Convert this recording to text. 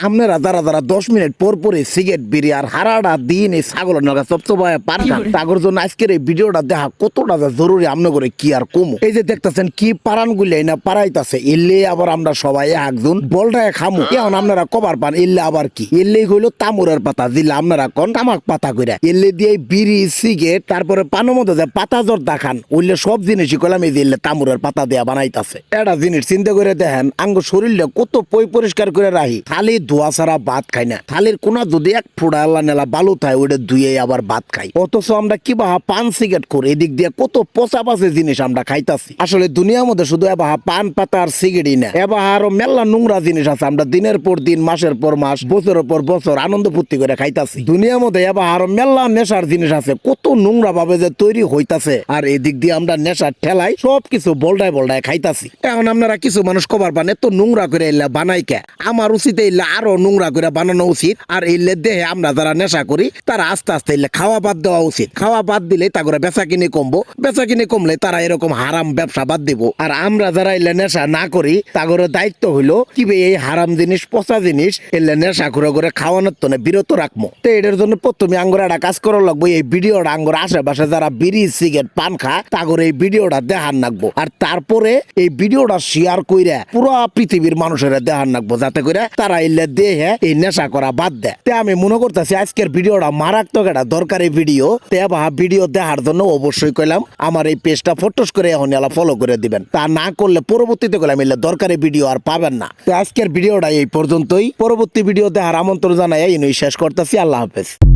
আপনারা যারা 10 মিনিট পর পরে সিগারেট বিড়ি আর হারাটা দিন এই ছাগলের নগা সবচেয়ে পার খান তাগর জন্য আজকের এই ভিডিওটা দেখা কতটা জরুরি আমনে করে কি আর কমু। এই যে দেখতেছেন কি পারান গুলাই না পারাইতাছে এলে আবার আমরা সবাই একজন বলটায় খামু এখন আপনারা কবার পান এলে আবার কি এলে হইলো তামুরের পাতা দিলে আপনারা কোন তামাক পাতা কইরা এলে দিয়ে বিড়ি সিগারেট তারপরে পানের মধ্যে যে পাতা জর্দা খান ওইলে সব জিনিসই কইলাম এই যে তামুরের পাতা দিয়া বানাইতাছে। এটা জিনিস চিন্তা করে দেখেন আঙ্গ শরীরটা কত পরিষ্কার করে রাখি খালি ধোয়া ছাড়া ভাত খাই না থালির কোনা যদি এক ফোড়া আল্লাহ নেলা বালু থাকে ওটা ধুয়ে আবার ভাত খাই অথচ আমরা কি বাহা পান সিগারেট করি এদিক দিয়ে কত পচা পাচে জিনিস আমরা খাইতাছি। আসলে দুনিয়ার মধ্যে শুধু এবাহা পান পাতা আর সিগারেটই না এবাহা আরো মেলা নোংরা জিনিস আছে আমরা দিনের পর দিন মাসের পর মাস বছরের পর বছর আনন্দ ফুর্তি করে খাইতাছি। দুনিয়ার মধ্যে এবাহা আরো মেলা নেশার জিনিস আছে কত নোংরা ভাবে যে তৈরি হইতাছে আর এদিক দিয়ে আমরা নেশার ঠেলাই সবকিছু বলডায় খাইতাছি। এখন আপনারা কিছু মানুষ কবার পান এত নোংরা করে এলে বানাই কে আমার উচিত এলে আরো নোংরা করে বানানো উচিত আর এলে দেহে আমরা যারা নেশা করি তারা আস্তে আস্তে এলে খাওয়া বাদ দেওয়া উচিত। খাওয়া বাদ দিলে তা করে বেচা কিনে কমবো বেচা কিনে কমলে তারা এরকম হারাম ব্যবসা বাদ দিব আর আমরা যারা এলে নেশা না করি তাগর দায়িত্ব হইলো কি এই হারাম জিনিস পচা জিনিস এলে নেশা করে খাওয়ানোর তো বিরত রাখবো। তো এটার জন্য প্রথমে আঙ্গুর একটা কাজ করা লাগবো এই ভিডিওটা আঙ্গুর আশেপাশে যারা বিড়ি সিগারেট পান খা তাগর এই ভিডিওটা দেখান রাখবো আর তারপরে এই ভিডিওটা শেয়ার কইরা পুরো পৃথিবীর মানুষেরা দেখান রাখবো যাতে করে তারা এলে দেহে এই নেশা করা বাদ দেয়। তে আমি মনে করতেছি আজকের ভিডিওটা মারাত্মক একটা দরকারি ভিডিও তে ভিডিও দেখার জন্য অবশ্যই কইলাম আমার এই পেজটা ফটোস করে এখন এলা ফলো করে দিবেন তা না করলে পরবর্তীতে কইলাম এলে দরকারি ভিডিও আর পাবেন না। তো আজকের ভিডিওটা এই পর্যন্তই পরবর্তী ভিডিও দেখার আমন্ত্রণ জানাই এই শেষ করতেছি। আল্লাহ হাফেজ।